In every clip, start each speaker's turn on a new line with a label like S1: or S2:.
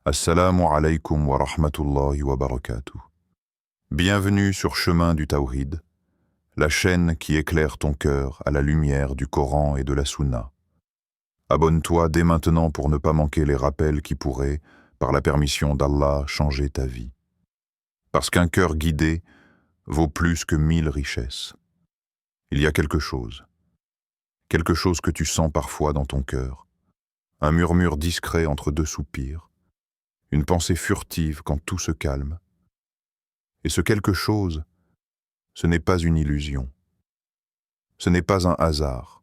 S1: Assalamu alaikum wa rahmatullahi wa barakatuh. Bienvenue sur Chemin du Tawhid, la chaîne qui éclaire ton cœur à la lumière du Coran et de la Sunna. Abonne-toi dès maintenant pour ne pas manquer les rappels qui pourraient, par la permission d'Allah, changer ta vie. Parce qu'un cœur guidé vaut plus que 1000 richesses. Il y a quelque chose que tu sens parfois dans ton cœur, un murmure discret entre deux soupirs, une pensée furtive quand tout se calme. Et ce quelque chose, ce n'est pas une illusion. Ce n'est pas un hasard.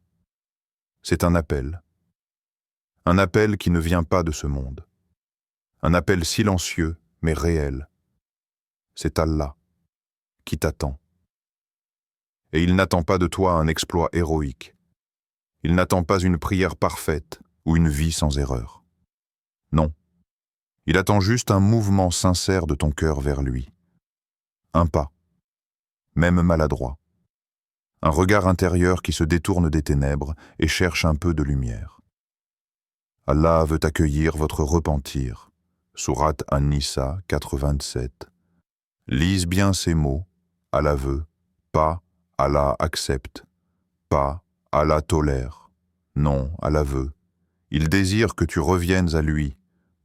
S1: C'est un appel. Un appel qui ne vient pas de ce monde. Un appel silencieux, mais réel. C'est Allah qui t'attend. Et il n'attend pas de toi un exploit héroïque. Il n'attend pas une prière parfaite ou une vie sans erreur. Non. Il attend juste un mouvement sincère de ton cœur vers lui. Un pas, même maladroit. Un regard intérieur qui se détourne des ténèbres et cherche un peu de lumière. Allah veut accueillir votre repentir. Sourate An-Nisa 4:27. Lise bien ces mots. Allah veut, pas Allah accepte, pas Allah tolère. Non, Allah veut. Il désire que tu reviennes à lui.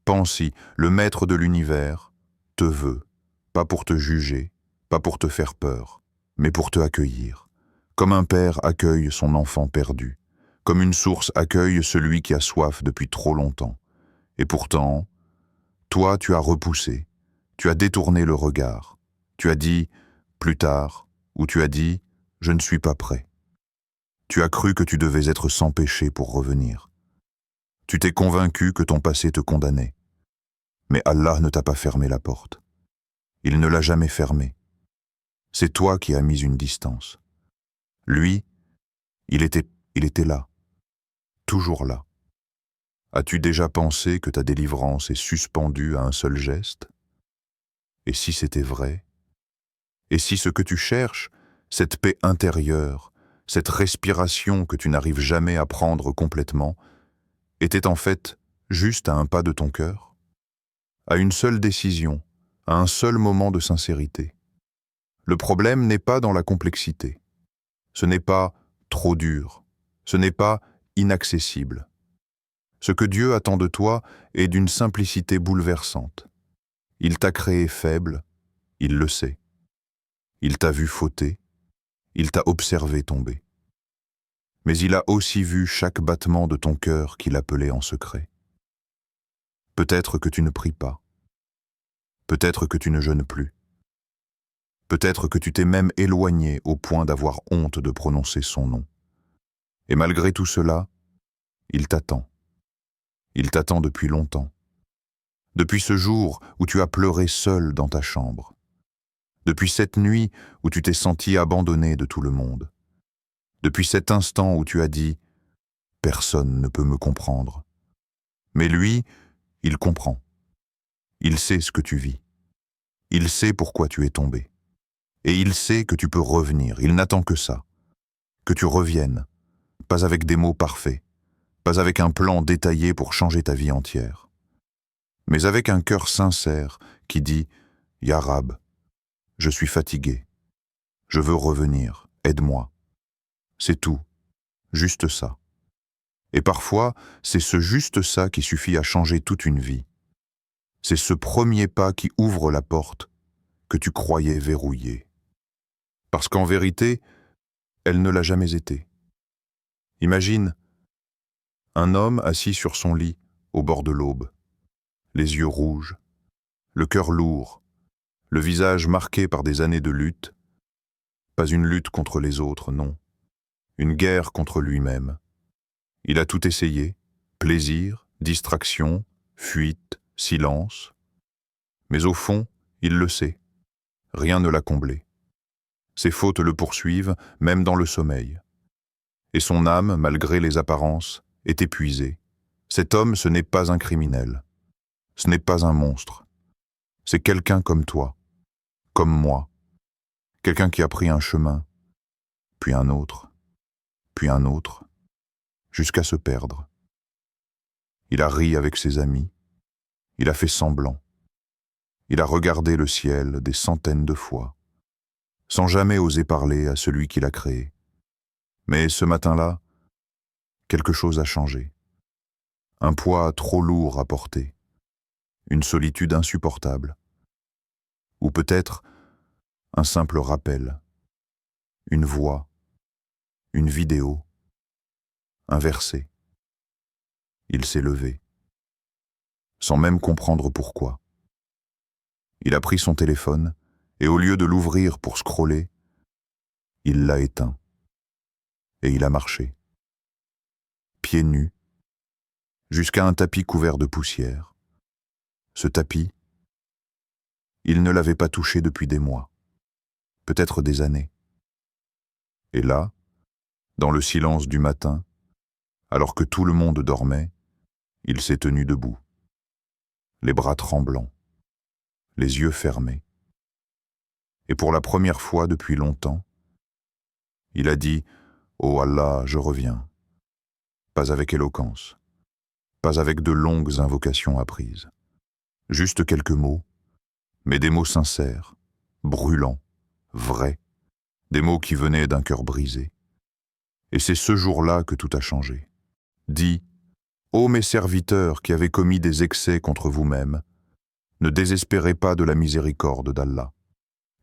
S1: Pensi, le maître de l'univers, te veut, pas pour te juger, pas pour te faire peur, mais pour te accueillir. Comme un père accueille son enfant perdu, comme une source accueille celui qui a soif depuis trop longtemps. Et pourtant, toi tu as repoussé, tu as détourné le regard, tu as dit « plus tard » ou tu as dit « je ne suis pas prêt ». Tu as cru que tu devais être sans péché pour revenir. Tu t'es convaincu que ton passé te condamnait. Mais Allah ne t'a pas fermé la porte. Il ne l'a jamais fermée. C'est toi qui as mis une distance. Lui, il était là, toujours là. As-tu déjà pensé que ta délivrance est suspendue à un seul geste? Et si c'était vrai? Et si ce que tu cherches, cette paix intérieure, cette respiration que tu n'arrives jamais à prendre complètement, était en fait juste à un pas de ton cœur? À une seule décision, à un seul moment de sincérité. Le problème n'est pas dans la complexité. Ce n'est pas trop dur. Ce n'est pas inaccessible. Ce que Dieu attend de toi est d'une simplicité bouleversante. Il t'a créé faible, il le sait. Il t'a vu fauter, il t'a observé tomber. Mais il a aussi vu chaque battement de ton cœur qu'il appelait en secret. Peut-être que tu ne pries pas. Peut-être que tu ne jeûnes plus. Peut-être que tu t'es même éloigné au point d'avoir honte de prononcer son nom. Et malgré tout cela, il t'attend. Il t'attend depuis longtemps. Depuis ce jour où tu as pleuré seul dans ta chambre. Depuis cette nuit où tu t'es senti abandonné de tout le monde. Depuis cet instant où tu as dit « Personne ne peut me comprendre ». Mais lui, il comprend. Il sait ce que tu vis. Il sait pourquoi tu es tombé. Et il sait que tu peux revenir. Il n'attend que ça. Que tu reviennes. Pas avec des mots parfaits. Pas avec un plan détaillé pour changer ta vie entière. Mais avec un cœur sincère qui dit « Ya Rab, je suis fatigué. Je veux revenir. Aide-moi. » C'est tout. Juste ça. Et parfois, c'est ce juste ça qui suffit à changer toute une vie. C'est ce premier pas qui ouvre la porte que tu croyais verrouillée. Parce qu'en vérité, elle ne l'a jamais été. Imagine un homme assis sur son lit au bord de l'aube, les yeux rouges, le cœur lourd, le visage marqué par des années de lutte, pas une lutte contre les autres, non, une guerre contre lui-même. Il a tout essayé, plaisir, distraction, fuite, silence. Mais au fond, il le sait, rien ne l'a comblé. Ses fautes le poursuivent, même dans le sommeil. Et son âme, malgré les apparences, est épuisée. Cet homme, ce n'est pas un criminel. Ce n'est pas un monstre. C'est quelqu'un comme toi, comme moi. Quelqu'un qui a pris un chemin, puis un autre, jusqu'à se perdre. Il a ri avec ses amis. Il a fait semblant. Il a regardé le ciel des centaines de fois, sans jamais oser parler à celui qui l'a créé. Mais ce matin-là, quelque chose a changé. Un poids trop lourd à porter, une solitude insupportable, ou peut-être un simple rappel, une voix, une vidéo, un verset. Il s'est levé, sans même comprendre pourquoi. Il a pris son téléphone et au lieu de l'ouvrir pour scroller, il l'a éteint. Et il a marché, pieds nus, jusqu'à un tapis couvert de poussière. Ce tapis, il ne l'avait pas touché depuis des mois, peut-être des années. Et là, dans le silence du matin, alors que tout le monde dormait, il s'est tenu debout, les bras tremblants, les yeux fermés. Et pour la première fois depuis longtemps, il a dit « Oh Allah, je reviens », pas avec éloquence, pas avec de longues invocations apprises, juste quelques mots, mais des mots sincères, brûlants, vrais, des mots qui venaient d'un cœur brisé. Et c'est ce jour-là que tout a changé. Dis, ô mes serviteurs qui avez commis des excès contre vous-mêmes, ne désespérez pas de la miséricorde d'Allah,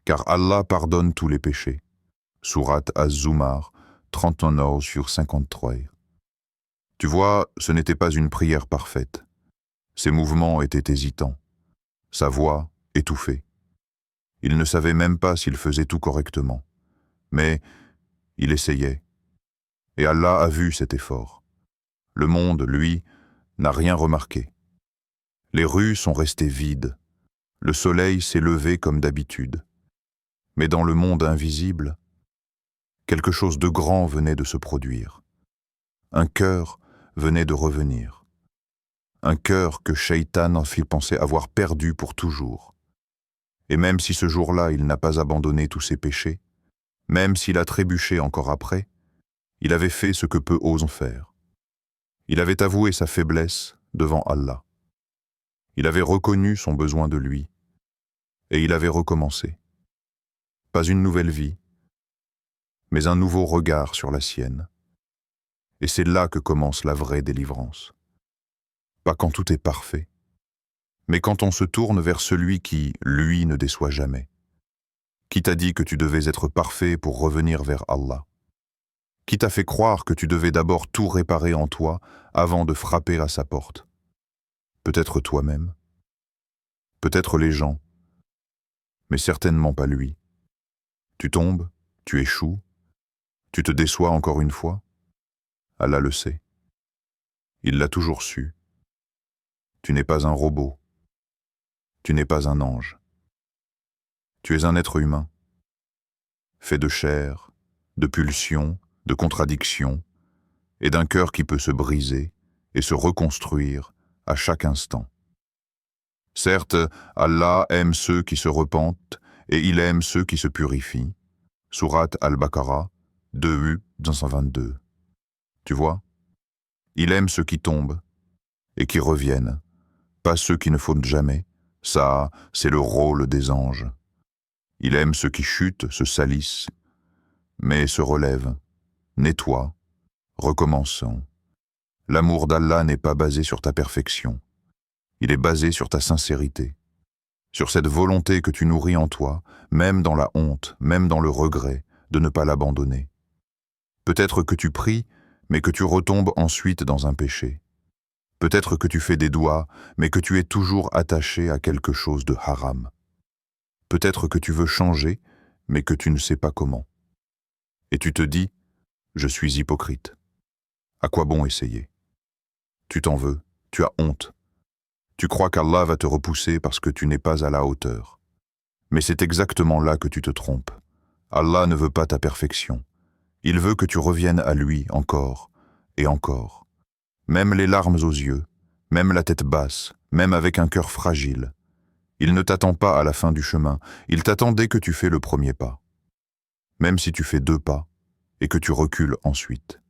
S1: car Allah pardonne tous les péchés. Sourate Az-Zumar, 39/53. Tu vois, ce n'était pas une prière parfaite. Ses mouvements étaient hésitants, sa voix étouffée. Il ne savait même pas s'il faisait tout correctement. Mais il essayait. Et Allah a vu cet effort. Le monde, lui, n'a rien remarqué. Les rues sont restées vides. Le soleil s'est levé comme d'habitude. Mais dans le monde invisible, quelque chose de grand venait de se produire. Un cœur venait de revenir. Un cœur que Shaitan en fit penser avoir perdu pour toujours. Et même si ce jour-là il n'a pas abandonné tous ses péchés, même s'il a trébuché encore après, il avait fait ce que peu osent faire. Il avait avoué sa faiblesse devant Allah. Il avait reconnu son besoin de lui, et il avait recommencé. Pas une nouvelle vie, mais un nouveau regard sur la sienne. Et c'est là que commence la vraie délivrance. Pas quand tout est parfait, mais quand on se tourne vers celui qui, lui, ne déçoit jamais. Qui t'a dit que tu devais être parfait pour revenir vers Allah? Qui t'a fait croire que tu devais d'abord tout réparer en toi avant de frapper à sa porte? Peut-être toi-même, peut-être les gens, mais certainement pas lui. Tu tombes, tu échoues, tu te déçois encore une fois. Allah le sait. Il l'a toujours su. Tu n'es pas un robot. Tu n'es pas un ange. Tu es un être humain, fait de chair, de pulsions, de contradictions, et d'un cœur qui peut se briser et se reconstruire à chaque instant. Certes, Allah aime ceux qui se repentent et il aime ceux qui se purifient. Sourate Al-Baqarah, 2:222. Tu vois? Il aime ceux qui tombent et qui reviennent, pas ceux qui ne faute jamais. Ça, c'est le rôle des anges. Il aime ceux qui chutent, se salissent, mais se relèvent, nettoient, recommençant. L'amour d'Allah n'est pas basé sur ta perfection. Il est basé sur ta sincérité, sur cette volonté que tu nourris en toi, même dans la honte, même dans le regret, de ne pas l'abandonner. Peut-être que tu pries, mais que tu retombes ensuite dans un péché. Peut-être que tu fais des doigts, mais que tu es toujours attaché à quelque chose de haram. Peut-être que tu veux changer, mais que tu ne sais pas comment. Et tu te dis, je suis hypocrite. À quoi bon essayer? Tu t'en veux, tu as honte. Tu crois qu'Allah va te repousser parce que tu n'es pas à la hauteur. Mais c'est exactement là que tu te trompes. Allah ne veut pas ta perfection. Il veut que tu reviennes à lui encore et encore. Même les larmes aux yeux, même la tête basse, même avec un cœur fragile. Il ne t'attend pas à la fin du chemin, il t'attend dès que tu fais le premier pas. Même si tu fais 2 pas et que tu recules ensuite.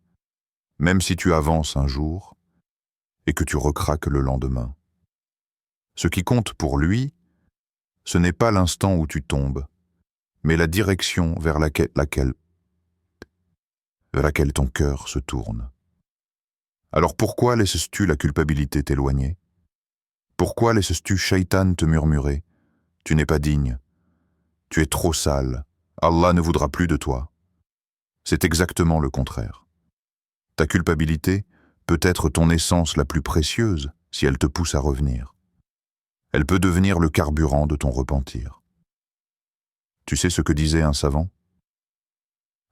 S1: Même si tu avances un jour et que tu recraques le lendemain. Ce qui compte pour lui, ce n'est pas l'instant où tu tombes, mais la direction vers laquelle ton cœur se tourne. Alors pourquoi laisses-tu la culpabilité t'éloigner? Pourquoi laisses-tu Shaitan te murmurer? Tu n'es pas digne. Tu es trop sale. Allah ne voudra plus de toi. C'est exactement le contraire. Ta culpabilité peut être ton essence la plus précieuse si elle te pousse à revenir. Elle peut devenir le carburant de ton repentir. Tu sais ce que disait un savant?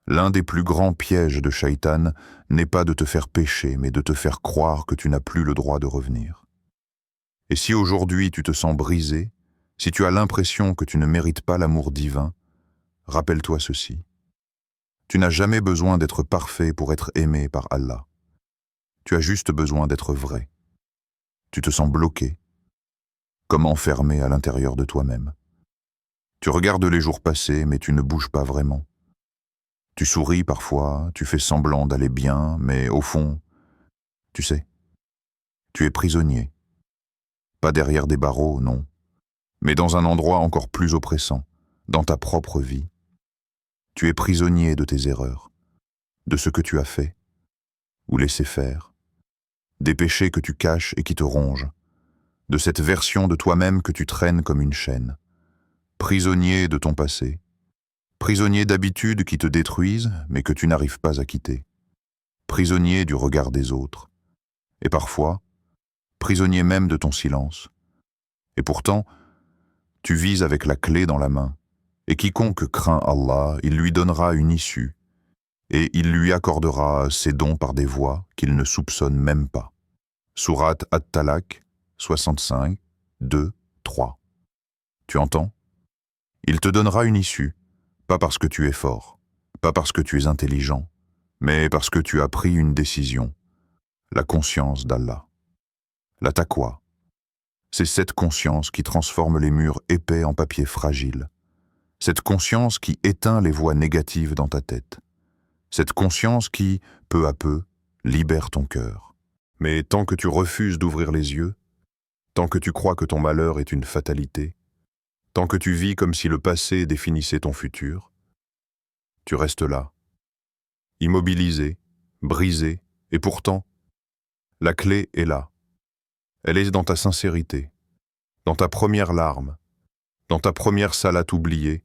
S1: L'un des plus grands pièges de Shaitan n'est pas de te faire pécher, mais de te faire croire que tu n'as plus le droit de revenir. Et si aujourd'hui tu te sens brisé, si tu as l'impression que tu ne mérites pas l'amour divin, rappelle-toi ceci. Tu n'as jamais besoin d'être parfait pour être aimé par Allah. Tu as juste besoin d'être vrai. Tu te sens bloqué, comme enfermé à l'intérieur de toi-même. Tu regardes les jours passés, mais tu ne bouges pas vraiment. Tu souris parfois, tu fais semblant d'aller bien, mais au fond, tu sais, tu es prisonnier. Pas derrière des barreaux, non, mais dans un endroit encore plus oppressant, dans ta propre vie. Tu es prisonnier de tes erreurs, de ce que tu as fait ou laissé faire, des péchés que tu caches et qui te rongent, de cette version de toi-même que tu traînes comme une chaîne. Prisonnier de ton passé, prisonnier d'habitudes qui te détruisent mais que tu n'arrives pas à quitter, prisonnier du regard des autres, et parfois, prisonnier même de ton silence. Et pourtant, tu vis avec la clé dans la main, et quiconque craint Allah, il lui donnera une issue, et il lui accordera ses dons par des voies qu'il ne soupçonne même pas. Sourate At-Talaq, 65, 2, 3. Tu entends? Il te donnera une issue, pas parce que tu es fort, pas parce que tu es intelligent, mais parce que tu as pris une décision, la conscience d'Allah. La taqwa, c'est cette conscience qui transforme les murs épais en papier fragile, cette conscience qui éteint les voix négatives dans ta tête, cette conscience qui, peu à peu, libère ton cœur. Mais tant que tu refuses d'ouvrir les yeux, tant que tu crois que ton malheur est une fatalité, tant que tu vis comme si le passé définissait ton futur, tu restes là, immobilisé, brisé, et pourtant, la clé est là. Elle est dans ta sincérité, dans ta première larme, dans ta première salate oubliée,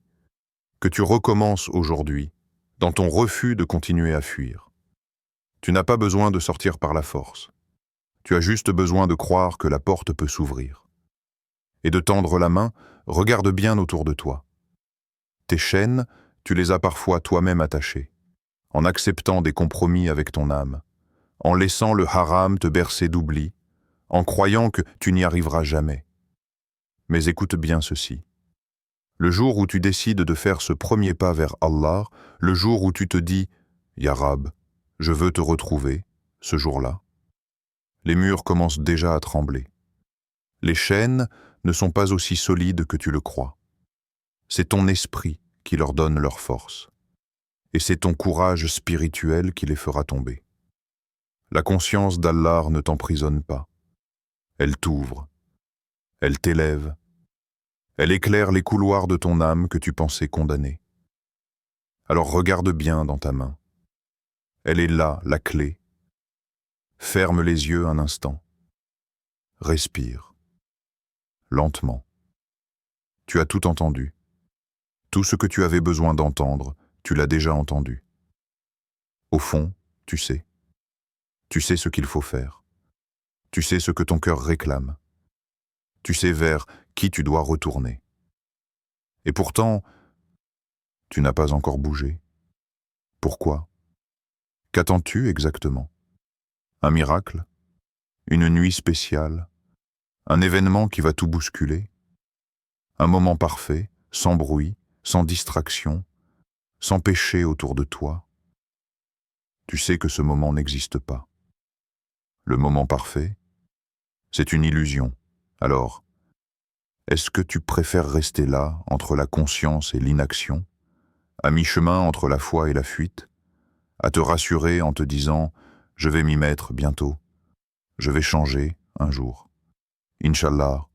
S1: que tu recommences aujourd'hui, dans ton refus de continuer à fuir. Tu n'as pas besoin de sortir par la force. Tu as juste besoin de croire que la porte peut s'ouvrir. Et de tendre la main, regarde bien autour de toi. Tes chaînes, tu les as parfois toi-même attachées, en acceptant des compromis avec ton âme, en laissant le haram te bercer d'oubli, en croyant que tu n'y arriveras jamais. Mais écoute bien ceci. Le jour où tu décides de faire ce premier pas vers Allah, le jour où tu te dis « Ya Rab, je veux te retrouver », ce jour-là, les murs commencent déjà à trembler. Les chaînes ne sont pas aussi solides que tu le crois. C'est ton esprit qui leur donne leur force. Et c'est ton courage spirituel qui les fera tomber. La conscience d'Allah ne t'emprisonne pas. Elle t'ouvre. Elle t'élève. Elle éclaire les couloirs de ton âme que tu pensais condamner. Alors regarde bien dans ta main. Elle est là, la clé. Ferme les yeux un instant. Respire. Lentement. Tu as tout entendu. Tout ce que tu avais besoin d'entendre, tu l'as déjà entendu. Au fond, tu sais. Tu sais ce qu'il faut faire. Tu sais ce que ton cœur réclame. Tu sais vers qui tu dois retourner. Et pourtant, tu n'as pas encore bougé. Pourquoi? Qu'attends-tu exactement? Un miracle? Une nuit spéciale? Un événement qui va tout bousculer? Un moment parfait, sans bruit, sans distraction, sans péché autour de toi? Tu sais que ce moment n'existe pas. Le moment parfait, c'est une illusion. Alors, est-ce que tu préfères rester là, entre la conscience et l'inaction, à mi-chemin entre la foi et la fuite, à te rassurer en te disant « je vais m'y mettre bientôt, je vais changer un jour, Inch'Allah »,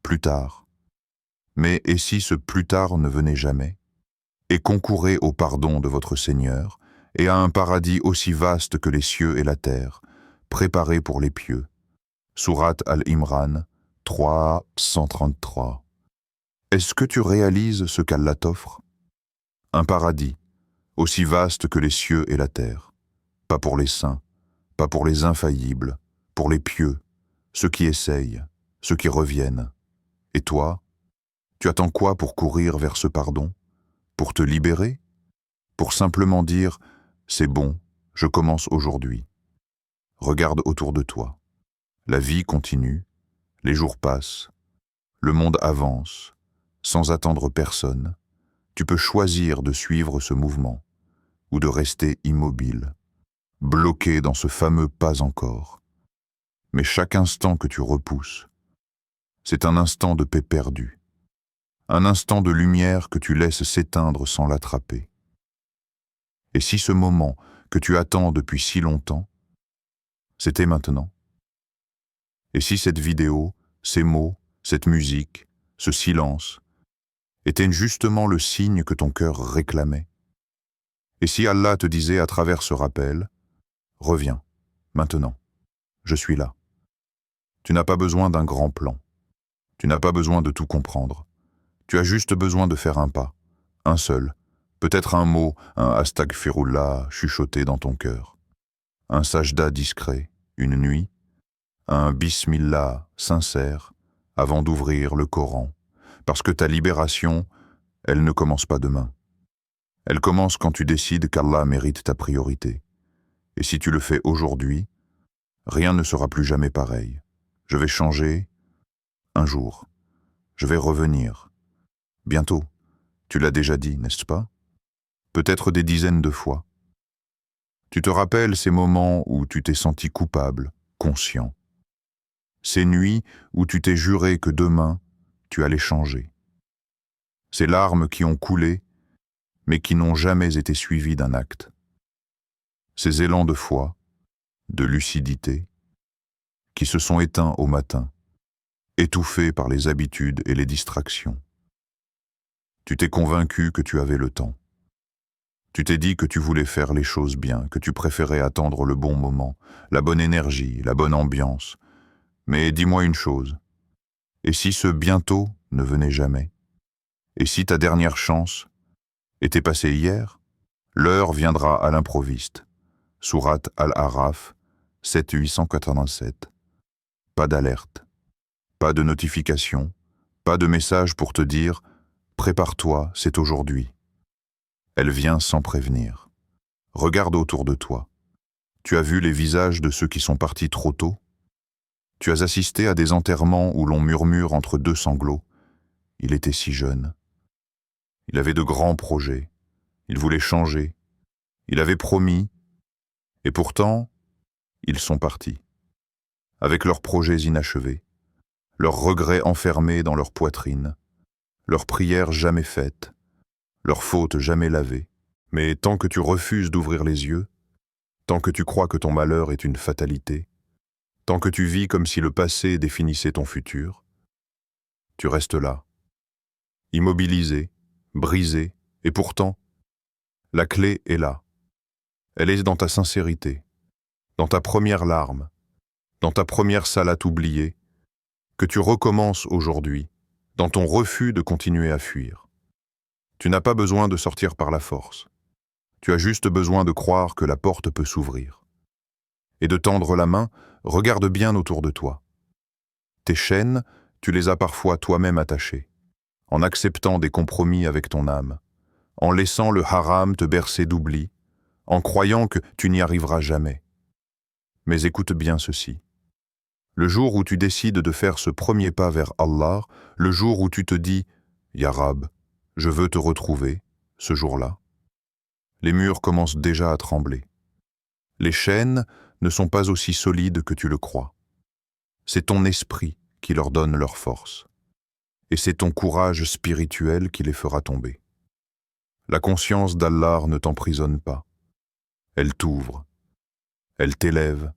S1: plus tard. Mais et si ce plus tard ne venait jamais? Et concourez au pardon de votre Seigneur et à un paradis aussi vaste que les cieux et la terre, préparé pour les pieux. Sourate Al-Imran 3, 133. Est-ce que tu réalises ce qu'Allah t'offre? Un paradis, aussi vaste que les cieux et la terre. Pas pour les saints, pas pour les infaillibles, pour les pieux, ceux qui essayent, ceux qui reviennent. Et toi, tu attends quoi pour courir vers ce pardon? Pour te libérer? Pour simplement dire « c'est bon, je commence aujourd'hui ». Regarde autour de toi. La vie continue, les jours passent, le monde avance, sans attendre personne. Tu peux choisir de suivre ce mouvement ou de rester immobile, bloqué dans ce fameux pas encore. Mais chaque instant que tu repousses, c'est un instant de paix perdue, un instant de lumière que tu laisses s'éteindre sans l'attraper. Et si ce moment que tu attends depuis si longtemps, c'était maintenant? Et si cette vidéo, ces mots, cette musique, ce silence, étaient justement le signe que ton cœur réclamait? Et si Allah te disait à travers ce rappel, « Reviens, maintenant, je suis là ». Tu n'as pas besoin d'un grand plan, tu n'as pas besoin de tout comprendre. Tu as juste besoin de faire un pas, un seul, peut-être un mot, un astaghfirullah chuchoté dans ton cœur, un sajda discret, une nuit, un bismillah sincère avant d'ouvrir le Coran, parce que ta libération, elle ne commence pas demain. Elle commence quand tu décides qu'Allah mérite ta priorité. Et si tu le fais aujourd'hui, rien ne sera plus jamais pareil. Je vais changer un jour. Je vais revenir. Bientôt. Tu l'as déjà dit, n'est-ce pas? Peut-être des dizaines de fois. Tu te rappelles ces moments où tu t'es senti coupable, conscient. Ces nuits où tu t'es juré que demain, tu allais changer. Ces larmes qui ont coulé, mais qui n'ont jamais été suivies d'un acte. Ces élans de foi, de lucidité, qui se sont éteints au matin, étouffés par les habitudes et les distractions. Tu t'es convaincu que tu avais le temps. Tu t'es dit que tu voulais faire les choses bien, que tu préférais attendre le bon moment, la bonne énergie, la bonne ambiance. Mais dis-moi une chose, et si ce bientôt ne venait jamais? Et si ta dernière chance était passée hier? L'heure viendra à l'improviste. Sourate Al-Araf 7-887. Pas d'alerte, pas de notification, pas de message pour te dire « Prépare-toi, c'est aujourd'hui ». Elle vient sans prévenir. Regarde autour de toi. Tu as vu les visages de ceux qui sont partis trop tôt? Tu as assisté à des enterrements où l'on murmure entre deux sanglots. Il était si jeune. Il avait de grands projets. Il voulait changer. Il avait promis. Et pourtant, ils sont partis. Avec leurs projets inachevés, leurs regrets enfermés dans leur poitrine, leurs prières jamais faites, leurs fautes jamais lavées. Mais tant que tu refuses d'ouvrir les yeux, tant que tu crois que ton malheur est une fatalité, tant que tu vis comme si le passé définissait ton futur, tu restes là, immobilisé, brisé, et pourtant, la clé est là. Elle est dans ta sincérité, dans ta première larme, dans ta première salate oubliée, que tu recommences aujourd'hui, dans ton refus de continuer à fuir. Tu n'as pas besoin de sortir par la force. Tu as juste besoin de croire que la porte peut s'ouvrir. Et de tendre la main, regarde bien autour de toi. Tes chaînes, tu les as parfois toi-même attachées, en acceptant des compromis avec ton âme, en laissant le haram te bercer d'oubli, en croyant que tu n'y arriveras jamais. Mais écoute bien ceci. Le jour où tu décides de faire ce premier pas vers Allah, le jour où tu te dis « Ya Rab, je veux te retrouver », ce jour-là, les murs commencent déjà à trembler. Les chaînes ne sont pas aussi solides que tu le crois. C'est ton esprit qui leur donne leur force. Et c'est ton courage spirituel qui les fera tomber. La conscience d'Allah ne t'emprisonne pas. Elle t'ouvre. Elle t'élève.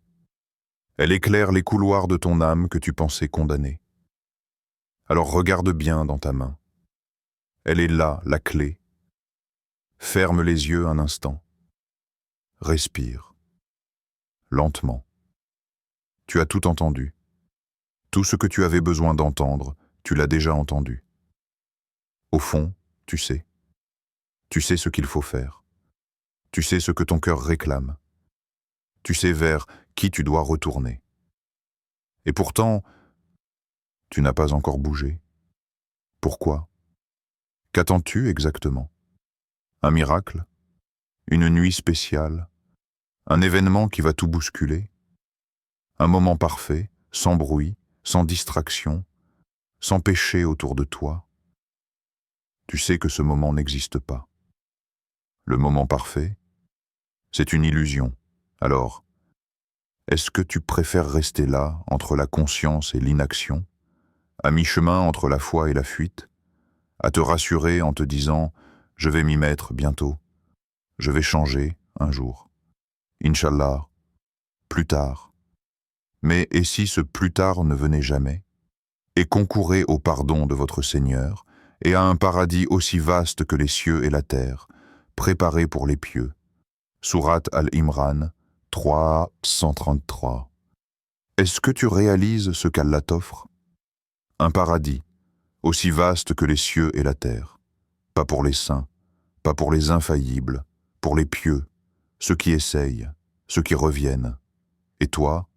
S1: Elle éclaire les couloirs de ton âme que tu pensais condamner. Alors regarde bien dans ta main. Elle est là, la clé. Ferme les yeux un instant. Respire. Lentement. Tu as tout entendu. Tout ce que tu avais besoin d'entendre, tu l'as déjà entendu. Au fond, tu sais. Tu sais ce qu'il faut faire. Tu sais ce que ton cœur réclame. Tu sais vers qui tu dois retourner. Et pourtant, tu n'as pas encore bougé. Pourquoi? Qu'attends-tu exactement? Un miracle? Une nuit spéciale? Un événement qui va tout bousculer? Un moment parfait, sans bruit, sans distraction, sans péché autour de toi? Tu sais que ce moment n'existe pas. Le moment parfait, c'est une illusion. Alors, est-ce que tu préfères rester là, entre la conscience et l'inaction, à mi-chemin entre la foi et la fuite, à te rassurer en te disant « je vais m'y mettre bientôt, je vais changer un jour, Inch'Allah, plus tard ». Mais et si ce plus tard ne venait jamais? Et concourez au pardon de votre Seigneur et à un paradis aussi vaste que les cieux et la terre, préparé pour les pieux. Sourate Al-Imran 3:133. Est-ce que tu réalises ce qu'Allah t'offre? Un paradis, aussi vaste que les cieux et la terre. Pas pour les saints, pas pour les infaillibles, pour les pieux, ceux qui essayent, ceux qui reviennent. Et toi,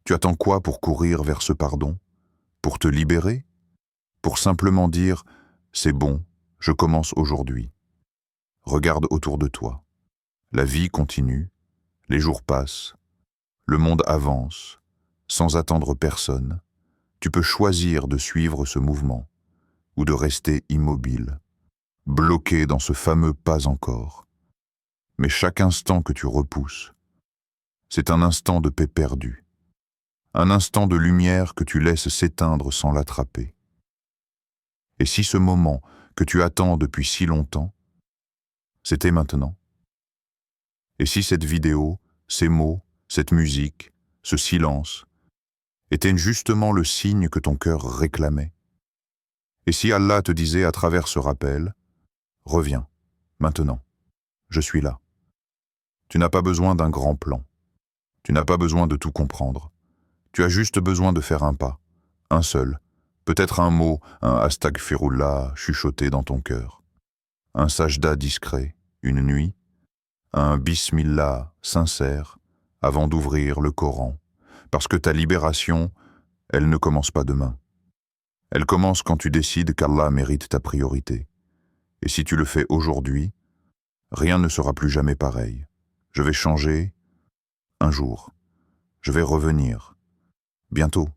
S1: tu attends quoi pour courir vers ce pardon? Pour te libérer? Pour simplement dire « c'est bon, je commence aujourd'hui ». Regarde autour de toi. La vie continue, les jours passent, le monde avance, sans attendre personne. Tu peux choisir de suivre ce mouvement ou de rester immobile, bloqué dans ce fameux pas encore. Mais chaque instant que tu repousses, c'est un instant de paix perdue, un instant de lumière que tu laisses s'éteindre sans l'attraper. Et si ce moment que tu attends depuis si longtemps, c'était maintenant? Et si cette vidéo, ces mots, cette musique, ce silence, étaient justement le signe que ton cœur réclamait? Et si Allah te disait à travers ce rappel, « Reviens, maintenant, je suis là ». Tu n'as pas besoin d'un grand plan. Tu n'as pas besoin de tout comprendre. Tu as juste besoin de faire un pas, un seul, peut-être un mot, un Astaghfirullah chuchoté dans ton cœur, un sajda discret, une nuit, un Bismillah sincère avant d'ouvrir le Coran, parce que ta libération, elle ne commence pas demain. Elle commence quand tu décides qu'Allah mérite ta priorité. Et si tu le fais aujourd'hui, rien ne sera plus jamais pareil. Je vais changer un jour. Je vais revenir. Bientôt.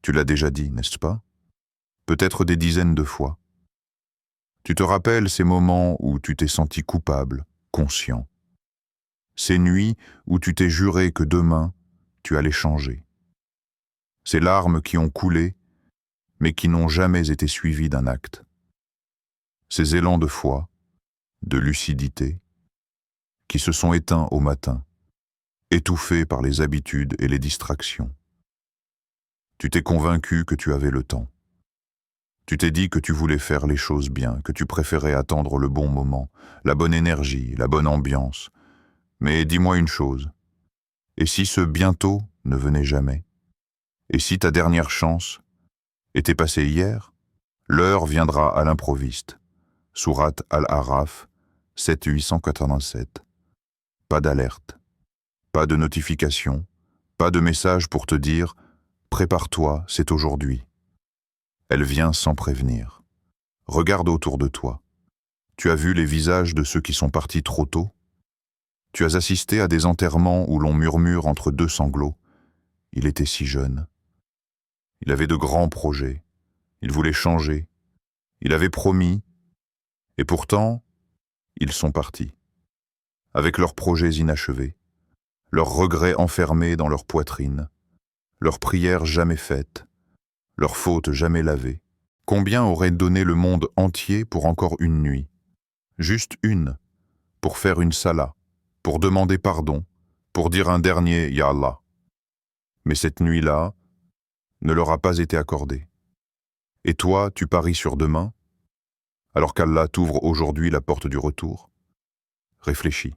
S1: Tu l'as déjà dit, n'est-ce pas? Peut-être des dizaines de fois. Tu te rappelles ces moments où tu t'es senti coupable, conscient. Ces nuits où tu t'es juré que demain, tu allais changer. Ces larmes qui ont coulé, mais qui n'ont jamais été suivies d'un acte. Ces élans de foi, de lucidité, qui se sont éteints au matin, étouffés par les habitudes et les distractions. Tu t'es convaincu que tu avais le temps. Tu t'es dit que tu voulais faire les choses bien, que tu préférais attendre le bon moment, la bonne énergie, la bonne ambiance. Mais dis-moi une chose, et si ce bientôt ne venait jamais? Et si ta dernière chance était passée hier? L'heure viendra à l'improviste. Sourate Al-Araf 7:887. Pas d'alerte, pas de notification, pas de message pour te dire « Prépare-toi, c'est aujourd'hui ». Elle vient sans prévenir. Regarde autour de toi. Tu as vu les visages de ceux qui sont partis trop tôt? Tu as assisté à des enterrements où l'on murmure entre deux sanglots. Il était si jeune. Il avait de grands projets. Il voulait changer. Il avait promis. Et pourtant, ils sont partis. Avec leurs projets inachevés, leurs regrets enfermés dans leur poitrine, leurs prières jamais faites, leurs fautes jamais lavées. Combien auraient donné le monde entier pour encore une nuit? Juste une, pour faire une salat, pour demander pardon, pour dire un dernier « Ya Allah ». Mais cette nuit-là ne leur a pas été accordée. Et toi, tu paries sur demain, alors qu'Allah t'ouvre aujourd'hui la porte du retour? Réfléchis.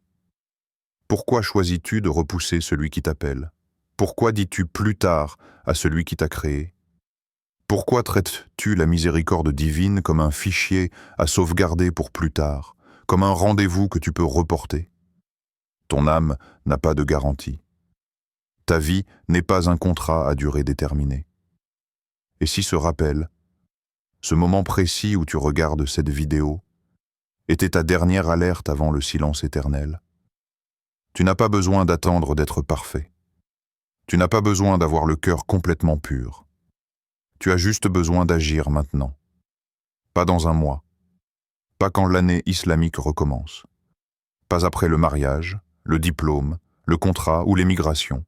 S1: Pourquoi choisis-tu de repousser celui qui t'appelle? Pourquoi dis-tu plus tard à celui qui t'a créé? Pourquoi traites-tu la miséricorde divine comme un fichier à sauvegarder pour plus tard, comme un rendez-vous que tu peux reporter? Ton âme n'a pas de garantie. Ta vie n'est pas un contrat à durée déterminée. Et si ce rappel, ce moment précis où tu regardes cette vidéo, était ta dernière alerte avant le silence éternel, tu n'as pas besoin d'attendre d'être parfait. Tu n'as pas besoin d'avoir le cœur complètement pur. Tu as juste besoin d'agir maintenant. Pas dans un mois. Pas quand l'année islamique recommence. Pas après le mariage, le diplôme, le contrat ou l'émigration.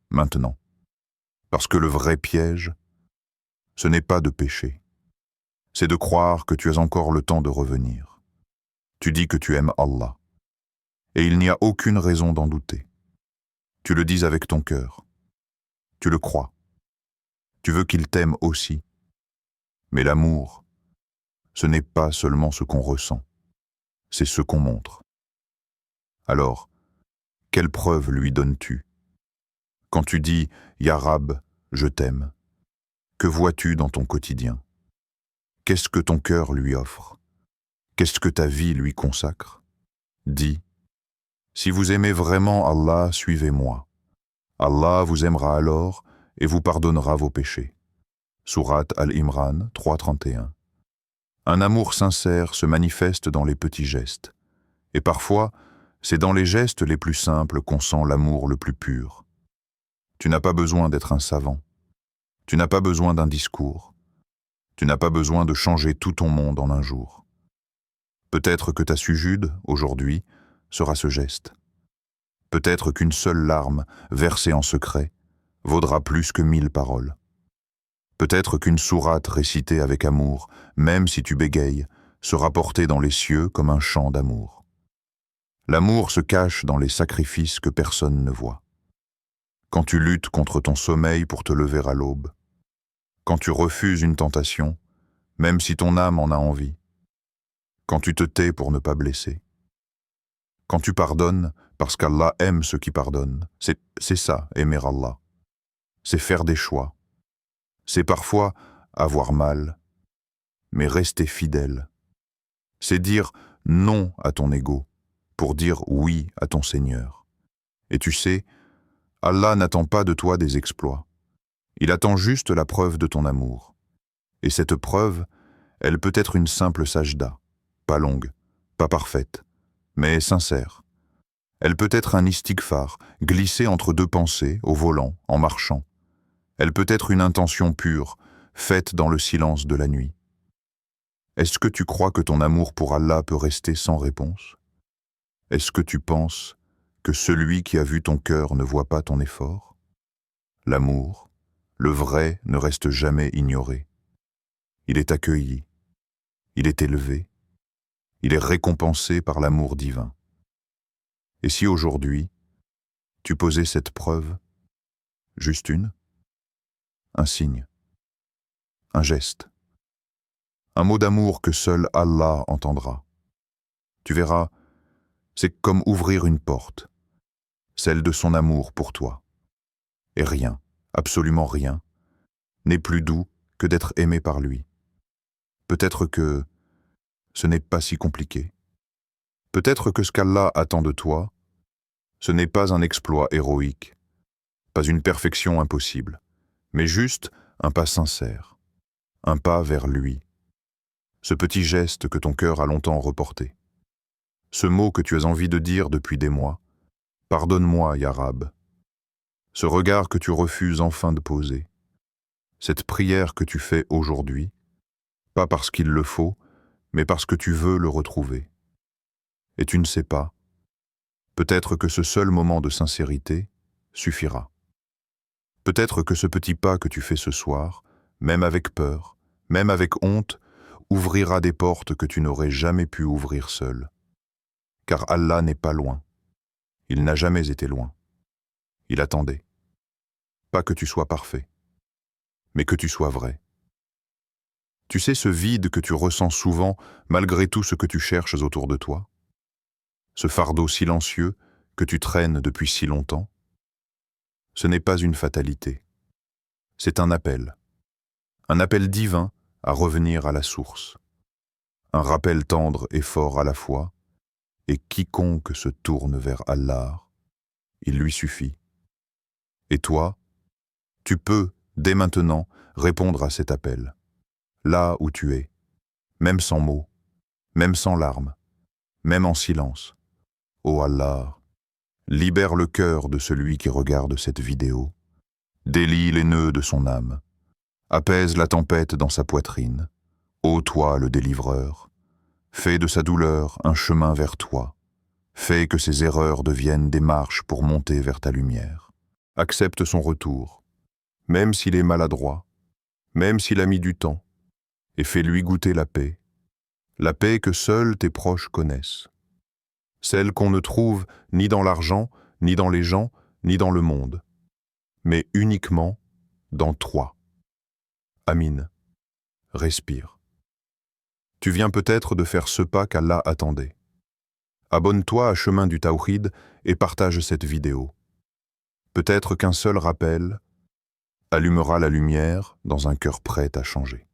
S1: Maintenant. Parce que le vrai piège, ce n'est pas de pécher. C'est de croire que tu as encore le temps de revenir. Tu dis que tu aimes Allah. Et il n'y a aucune raison d'en douter. Tu le dis avec ton cœur. Tu le crois. Tu veux qu'il t'aime aussi. Mais l'amour, ce n'est pas seulement ce qu'on ressent, c'est ce qu'on montre. Alors, quelle preuve lui donnes-tu? Quand tu dis « Ya Rab, je t'aime », que vois-tu dans ton quotidien? Qu'est-ce que ton cœur lui offre? Qu'est-ce que ta vie lui consacre? Dis « Si vous aimez vraiment Allah, suivez-moi. Allah vous aimera alors et vous pardonnera vos péchés. » Sourate Al-Imran 3:31. Un amour sincère se manifeste dans les petits gestes. Et parfois, c'est dans les gestes les plus simples qu'on sent l'amour le plus pur. Tu n'as pas besoin d'être un savant. Tu n'as pas besoin d'un discours. Tu n'as pas besoin de changer tout ton monde en un jour. Peut-être que ta sujude, aujourd'hui, sera ce geste. Peut-être qu'une seule larme, versée en secret, vaudra plus que 1000 paroles. Peut-être qu'une sourate récitée avec amour, même si tu bégayes, sera portée dans les cieux comme un chant d'amour. L'amour se cache dans les sacrifices que personne ne voit. Quand tu luttes contre ton sommeil pour te lever à l'aube, quand tu refuses une tentation, même si ton âme en a envie, quand tu te tais pour ne pas blesser, quand tu pardonnes parce qu'Allah aime ceux qui pardonnent, c'est ça, aimer Allah. C'est faire des choix. C'est parfois avoir mal, mais rester fidèle. C'est dire non à ton ego pour dire oui à ton Seigneur. Et tu sais, Allah n'attend pas de toi des exploits. Il attend juste la preuve de ton amour. Et cette preuve, elle peut être une simple sajda, pas longue, pas parfaite, mais sincère. Elle peut être un istighfar, glissé entre deux pensées, au volant, en marchant. Elle peut être une intention pure, faite dans le silence de la nuit. Est-ce que tu crois que ton amour pour Allah peut rester sans réponse? Est-ce que tu penses que celui qui a vu ton cœur ne voit pas ton effort? L'amour, le vrai, ne reste jamais ignoré. Il est accueilli, il est élevé, il est récompensé par l'amour divin. Et si aujourd'hui, tu posais cette preuve, juste une, un signe, un geste, un mot d'amour que seul Allah entendra, tu verras, c'est comme ouvrir une porte, celle de son amour pour toi. Et rien, absolument rien, n'est plus doux que d'être aimé par lui. Peut-être que ce n'est pas si compliqué. Peut-être que ce qu'Allah attend de toi, ce n'est pas un exploit héroïque, pas une perfection impossible, mais juste un pas sincère, un pas vers lui. Ce petit geste que ton cœur a longtemps reporté. Ce mot que tu as envie de dire depuis des mois, « Pardonne-moi, Ya Rab ». Ce regard que tu refuses enfin de poser. Cette prière que tu fais aujourd'hui, pas parce qu'il le faut, mais parce que tu veux le retrouver. Et tu ne sais pas, peut-être que ce seul moment de sincérité suffira. Peut-être que ce petit pas que tu fais ce soir, même avec peur, même avec honte, ouvrira des portes que tu n'aurais jamais pu ouvrir seul. Car Allah n'est pas loin. Il n'a jamais été loin. Il attendait. Pas que tu sois parfait, mais que tu sois vrai. Tu sais ce vide que tu ressens souvent malgré tout ce que tu cherches autour de toi? Ce fardeau silencieux que tu traînes depuis si longtemps? Ce n'est pas une fatalité. C'est un appel divin à revenir à la source. Un rappel tendre et fort à la fois, et quiconque se tourne vers Allah, il lui suffit. Et toi, tu peux, dès maintenant, répondre à cet appel, là où tu es, même sans mots, même sans larmes, même en silence. Ô Allah, libère le cœur de celui qui regarde cette vidéo, délie les nœuds de son âme, apaise la tempête dans sa poitrine. Ô toi, le délivreur, fais de sa douleur un chemin vers toi, fais que ses erreurs deviennent des marches pour monter vers ta lumière. Accepte son retour, même s'il est maladroit, même s'il a mis du temps, et fais-lui goûter la paix que seuls tes proches connaissent, celle qu'on ne trouve ni dans l'argent, ni dans les gens, ni dans le monde, mais uniquement dans toi. Amin. Respire. Tu viens peut-être de faire ce pas qu'Allah attendait. Abonne-toi à Chemin du Tawhid et partage cette vidéo. Peut-être qu'un seul rappel allumera la lumière dans un cœur prêt à changer.